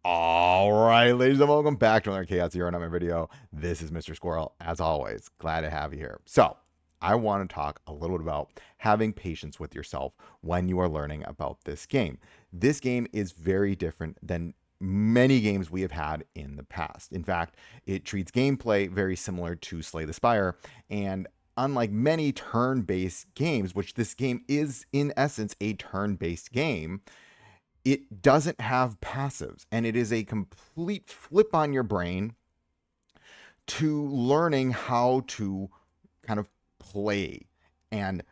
All right, ladies and welcome back to another Chaos Zero Number video. This is Mr. Squirrel, as always. Glad to have you here. So, I want to talk a little bit about having patience with yourself when you are learning about this game. This game is very different than many games we have had in the past. In fact, it treats gameplay very similar to Slay the Spire, and unlike many turn-based games, which this game is in essence a turn-based game, it doesn't have passives, and it is a complete flip on your brain to learning how to kind of play and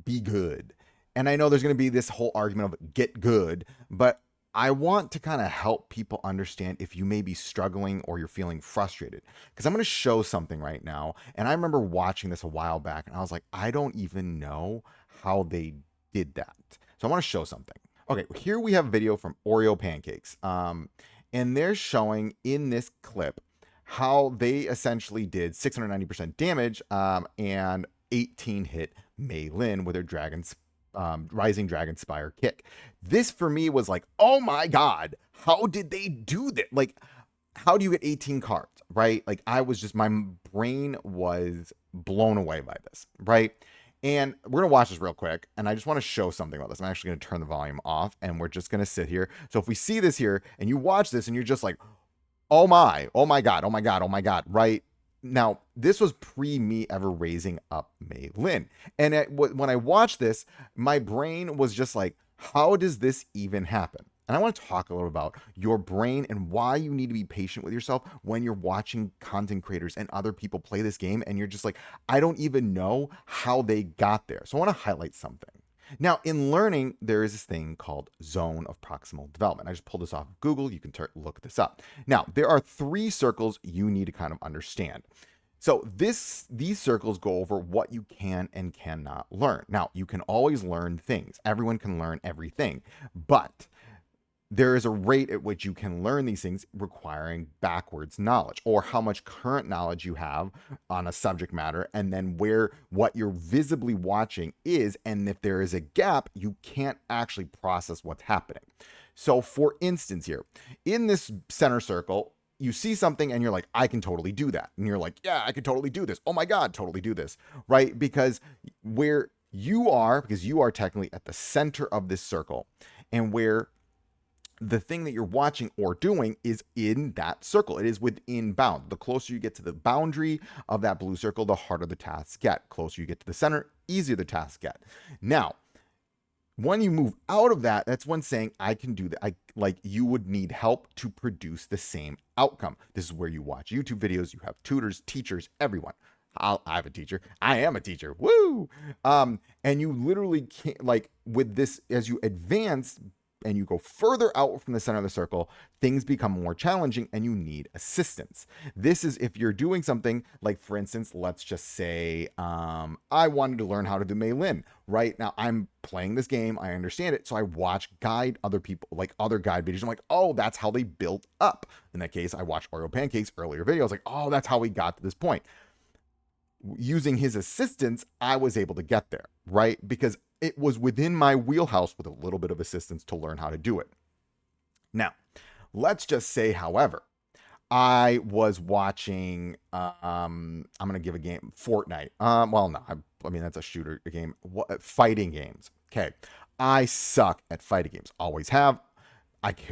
be good. And I know there's going to be this whole argument of get good, but I want to kind of help people understand if you may be struggling or you're feeling frustrated. Because I'm going to show something right now. And I remember watching this a while back and I was like, I don't even know how they did that. So I want to show something. Okay, here we have a video from Oreo Pancakes. And they're showing in this clip how they essentially did 690% damage and 18 hit Mei Lin with her Rising Dragon Spire kick. This for me was like, oh my god, how did they do that? Like, how do you get 18 cards, right? Like, my brain was blown away by this, right? And we're going to watch this real quick, and I just want to show something about this. I'm actually going to turn the volume off, and we're just going to sit here. So if we see this here, and you watch this, and you're just like, oh my god, oh my god, oh my god, right? Now, this was pre me ever raising up Mei Lin. And when I watched this, my brain was just like, how does this even happen? And I want to talk a little about your brain and why you need to be patient with yourself when you're watching content creators and other people play this game. And you're just like, I don't even know how they got there. So I want to highlight something. Now, in learning, there is this thing called zone of proximal development. I just pulled this off of Google. You can look this up. Now, there are 3 circles you need to kind of understand. So these circles go over what you can and cannot learn. Now, you can always learn things. Everyone can learn everything. But there is a rate at which you can learn these things requiring backwards knowledge, or how much current knowledge you have on a subject matter, and then what you're visibly watching is, and if there is a gap, you can't actually process what's happening. So for instance here, in this center circle, you see something and you're like, I can totally do that. And you're like, yeah, I can totally do this. Oh my God, totally do this, right? Because you are technically at the center of this circle, and where the thing that you're watching or doing is in that circle. It is within bound. The closer you get to the boundary of that blue circle, the harder the tasks get. Closer you get to the center, easier the tasks get. Now, when you move out of that, that's when saying I can do that. You would need help to produce the same outcome. This is where you watch YouTube videos, you have tutors, teachers, everyone. I have a teacher. I am a teacher. Woo! And you literally can't, with this, as you advance and you go further out from the center of the circle, things become more challenging and you need assistance. This is if you're doing something like, for instance, let's just say I wanted to learn how to do Mei Lin. Right now, I'm playing this game. I understand it. So I watch other people, like other guide videos. I'm like, oh, that's how they built up. In that case, I watched Oreo Pancakes earlier video. I was like, oh, that's how we got to this point. Using his assistance, I was able to get there, right? Because it was within my wheelhouse with a little bit of assistance to learn how to do it. Now, let's just say, however, I was watching, I'm going to give a game, Fortnite. Well, no, I mean, that's a shooter game. Fighting games. Okay. I suck at fighting games. Always have.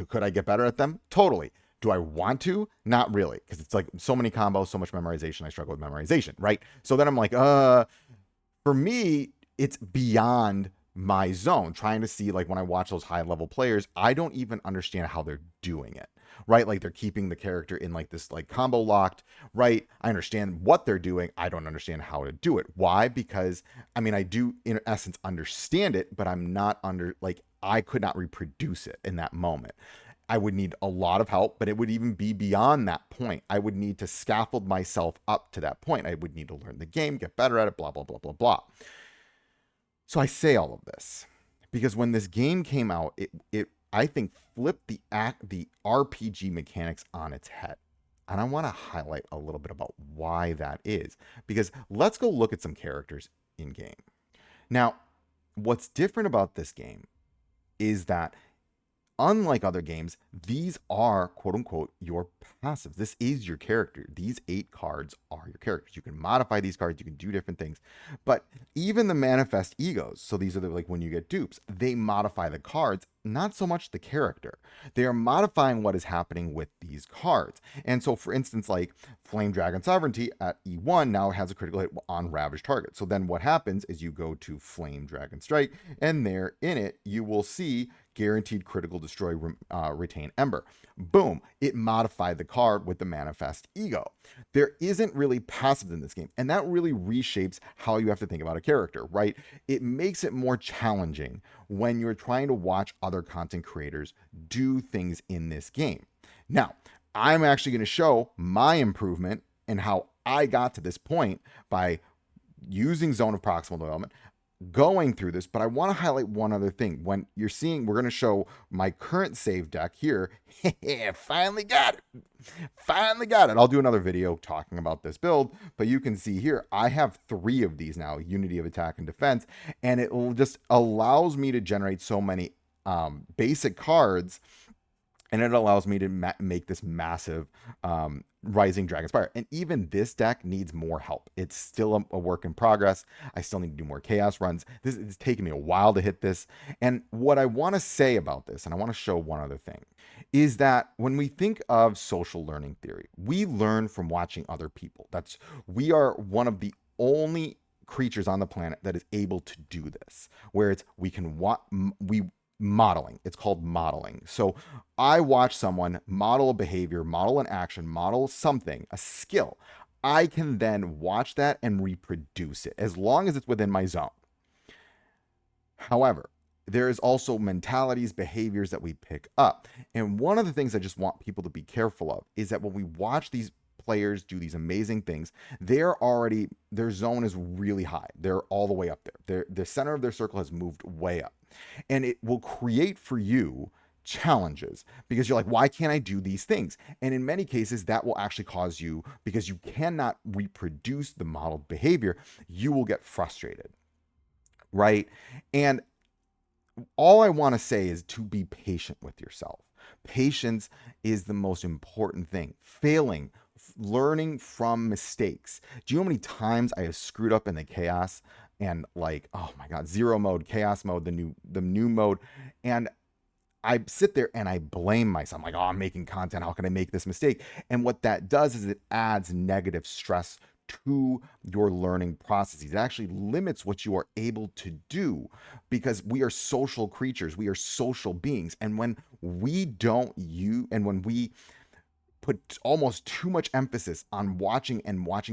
Could I get better at them? Totally. Do I want to? Not really. Because it's like so many combos, so much memorization. I struggle with memorization, right? So then I'm like, for me, it's beyond my zone. Trying to see, like, when I watch those high level players, I don't even understand how they're doing it, right? Like, they're keeping the character in like this like combo locked, right? I understand what they're doing. I don't understand how to do it. Why? Because I mean, I do in essence understand it, but I'm not I could not reproduce it in that moment. I would need a lot of help, but it would even be beyond that point. I would need to scaffold myself up to that point. I would need to learn the game, get better at it, blah, blah, blah, blah, blah. So I say all of this because when this game came out, it I think flipped the RPG mechanics on its head. And I want to highlight a little bit about why that is. Because let's go look at some characters in game. Now, what's different about this game is that Unlike other games, these are quote unquote your passives. This is your character. These 8 cards are your characters. You can modify these cards, you can do different things. But even the manifest egos, so these are like when you get dupes, they modify the cards, not so much the character. They are modifying what is happening with these cards. And so, for instance, like Flame Dragon Sovereignty at E1 now has a critical hit on Ravaged target. So then what happens is you go to Flame Dragon Strike, and there in it, you will see guaranteed critical destroy, retain Ember. Boom, it modified the card with the manifest ego. There isn't really passives in this game, and that really reshapes how you have to think about a character, right? It makes it more challenging when you're trying to watch other content creators do things in this game. Now, I'm actually going to show my improvement and how I got to this point by using Zone of Proximal Development, going through this, but I want to highlight one other thing. When you're seeing, we're going to show my current save deck here. Finally got it. Finally got it. I'll do another video talking about this build, but you can see here, I have 3 of these now, Unity of Attack and Defense, and it just allows me to generate so many basic cards, and it allows me to make this massive Rising Dragon Spire. And even this deck needs more help. It's still a work in progress. I still need to do more chaos runs. It's taken me a while to hit this. And what I want to say about this, and I want to show one other thing, is that when we think of social learning theory, we learn from watching other people. We are one of the only creatures on the planet that is able to do this, where we modeling. It's called modeling. So I watch someone model a behavior, model an action, model something, a skill. I can then watch that and reproduce it as long as it's within my zone. However, there is also mentalities, behaviors that we pick up. And one of the things I just want people to be careful of is that when we watch these players do these amazing things, their zone is really high. They're all the way up there. The center of their circle has moved way up. And it will create for you challenges because you're like, why can't I do these things? And in many cases, that will actually cause you, because you cannot reproduce the modeled behavior, you will get frustrated, right? And all I want to say is to be patient with yourself. Patience is the most important thing. Failing, learning from mistakes. Do you know how many times I have screwed up in the chaos and like, oh my God, zero mode, chaos mode, the new mode. And I sit there and I blame myself. I'm like, oh, I'm making content. How can I make this mistake? And what that does is it adds negative stress to your learning processes. It actually limits what you are able to do because we are social creatures. We are social beings. And when we put almost too much emphasis on watching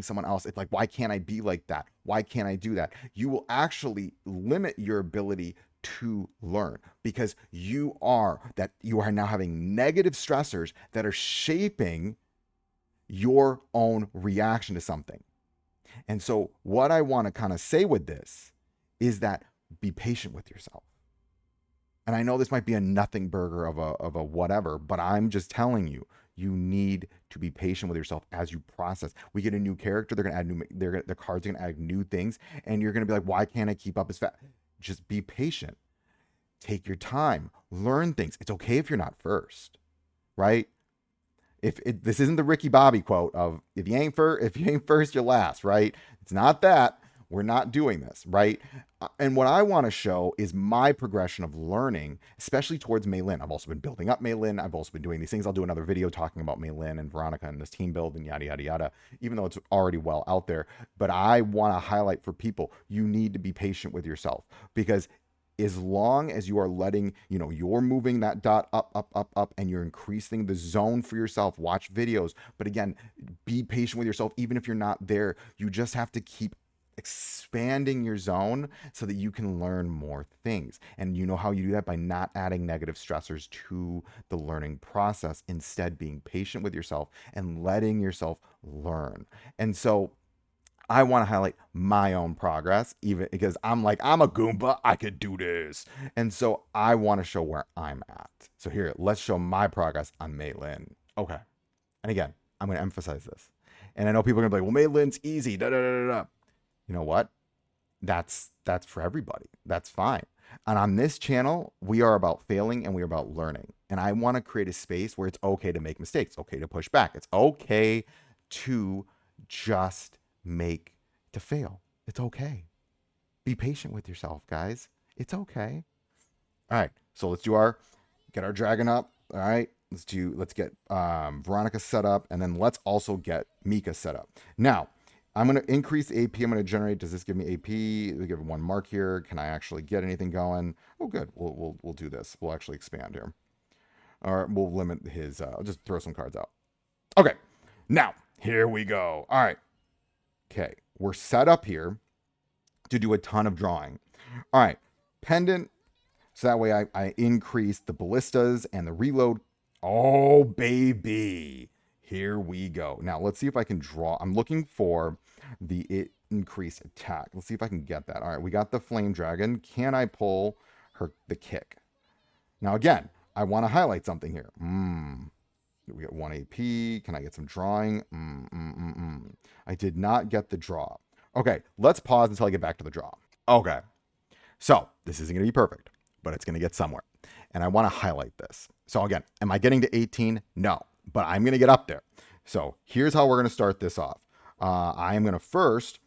someone else, it's like, why can't I be like that? Why can't I do that? You will actually limit your ability to learn because you are now having negative stressors that are shaping your own reaction to something. And so what I want to kind of say with this is that be patient with yourself. And I know this might be a nothing burger of a whatever, but I'm just telling you, you need to be patient with yourself as you process. We get a new character, they're going to add the cards are going to add new things, and you're going to be like, why can't I keep up as fast? Just be patient. Take your time. Learn things. It's okay if you're not first, right? This isn't the Ricky Bobby quote of if you ain't first, you're last, right? It's not that. We're not doing this, right? And what I want to show is my progression of learning, especially towards Maylin. I've also been building up Maylin. I've also been doing these things. I'll do another video talking about Maylin and Veronica and this team build and yada, yada, yada, even though it's already well out there. But I want to highlight for people, you need to be patient with yourself because as long as you are letting, you're moving that dot up, and you're increasing the zone for yourself, watch videos. But again, be patient with yourself. Even if you're not there, you just have to keep expanding your zone so that you can learn more things. And you know how you do that? By not adding negative stressors to the learning process, instead being patient with yourself and letting yourself learn. And so I want to highlight my own progress, even because I'm a Goomba, I could do this. And so I want to show where I'm at. So here, let's show my progress on Maylin. Okay. And again, I'm going to emphasize this. And I know people are going to be like, well, Maylin's easy, da da da da da. You know what? That's for everybody. That's fine. And on this channel, we are about failing and we are about learning. And I want to create a space where it's okay to make mistakes, okay to push back. It's okay to just to fail. It's okay. Be patient with yourself, guys. It's okay. All right. So get our dragon up. All right. Let's get Veronica set up, and then let's also get Mika set up. Now, I'm going to increase AP. I'm going to generate. Does this give me AP? We give one mark here. Can I actually get anything going? Oh, good. We'll do this. We'll actually expand here. Or we'll limit his. I'll just throw some cards out. Okay. Now, here we go. All right. Okay. We're set up here to do a ton of drawing. All right. Pendant. So that way I increase the ballistas and the reload. Oh, baby. Here we go. Now, let's see if I can draw. I'm looking for the increased attack. Let's see if I can get that. All right, we got the flame dragon. Can I pull the kick? Now, again, I want to highlight something here. We get 1 AP. Can I get some drawing? I did not get the draw. Okay, let's pause until I get back to the draw. Okay, so this isn't going to be perfect, but it's going to get somewhere. And I want to highlight this. So again, am I getting to 18? No, but I'm going to get up there. So here's how we're going to start this off. I am going to first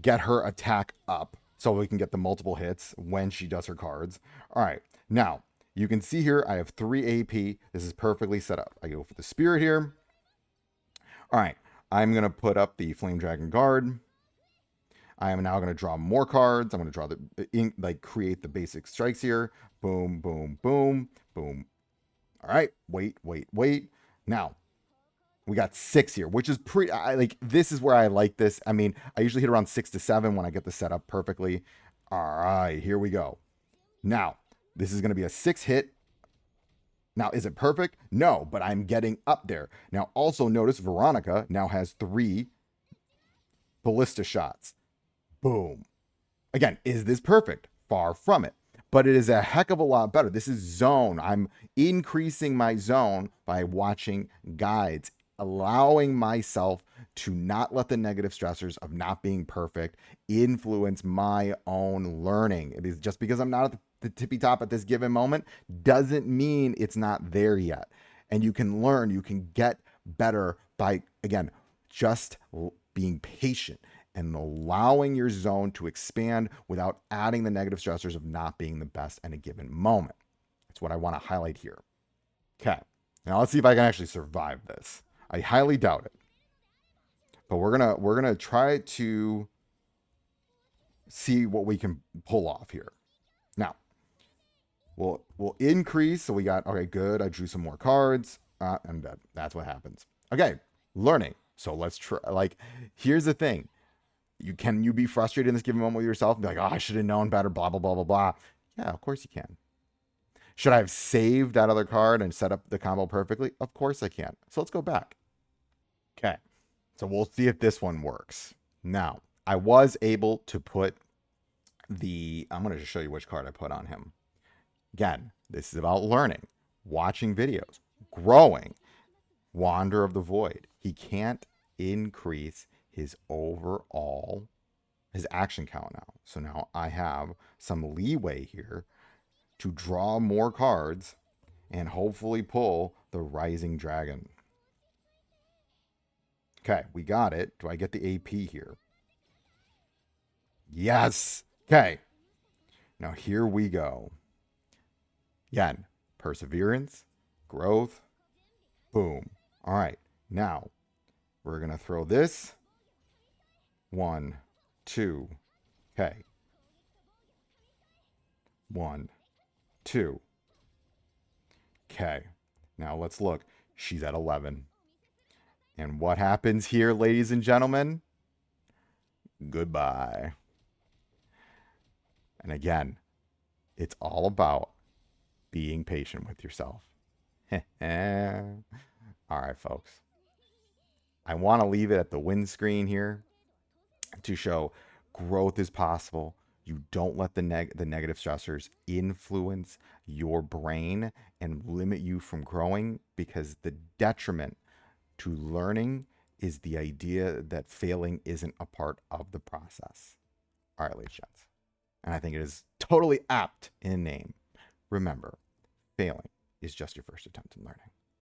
get her attack up so we can get the multiple hits when she does her cards. All right, now you can see here I have 3 AP. This is perfectly set up. I go for the spirit here. All right, I'm going to put up the Flame Dragon Guard. I am now going to draw more cards. I'm going to draw create the basic strikes here. Boom, boom, boom, boom. All right, wait. Now, we got 6 here, which is pretty, this is where I like this. I mean, I usually hit around 6 to 7 when I get the setup perfectly. All right, here we go. Now, this is going to be a 6 hit. Now, is it perfect? No, but I'm getting up there. Now, also notice Veronica now has 3 ballista shots. Boom. Again, is this perfect? Far from it. But it is a heck of a lot better. This is zone. I'm increasing my zone by watching guides, allowing myself to not let the negative stressors of not being perfect influence my own learning. It is just because I'm not at the tippy top at this given moment doesn't mean it's not there yet. And you can learn, you can get better by, again, just being patient and allowing your zone to expand without adding the negative stressors of not being the best in a given moment. That's what I want to highlight here. Okay, now let's see if I can actually survive this. I highly doubt it, but we're gonna try to see what we can pull off here. Now, we'll increase. So we got, okay, good. I drew some more cards. I'm dead. That's what happens. Okay, learning. So let's try. Here's the thing. Can you be frustrated in this given moment with yourself and be like, oh, I should have known better, blah, blah, blah, blah, blah. Yeah, of course you can. Should I have saved that other card and set up the combo perfectly? Of course I can. So let's go back. Okay. So we'll see if this one works. Now, I was able to put I'm going to just show you which card I put on him. Again, this is about learning, watching videos, growing. Wander of the Void. He can't increase his action count now. So now I have some leeway here to draw more cards and hopefully pull the Rising Dragon. Okay, we got it. Do I get the AP here? Yes. Okay. Now here we go. Again, perseverance, growth, boom. All right. Now we're going to throw this. 1, 2. Okay. 1, 2. Okay. Now let's look. She's at 11. And what happens here, ladies and gentlemen? Goodbye. And again, it's all about being patient with yourself. All right, folks. I want to leave it at the windscreen here to show growth is possible. You don't let the negative stressors influence your brain and limit you from growing, because the detriment to learning is the idea that failing isn't a part of the process. All right, ladies and gents. and I think it is totally apt in name. Remember, failing is just your first attempt in learning.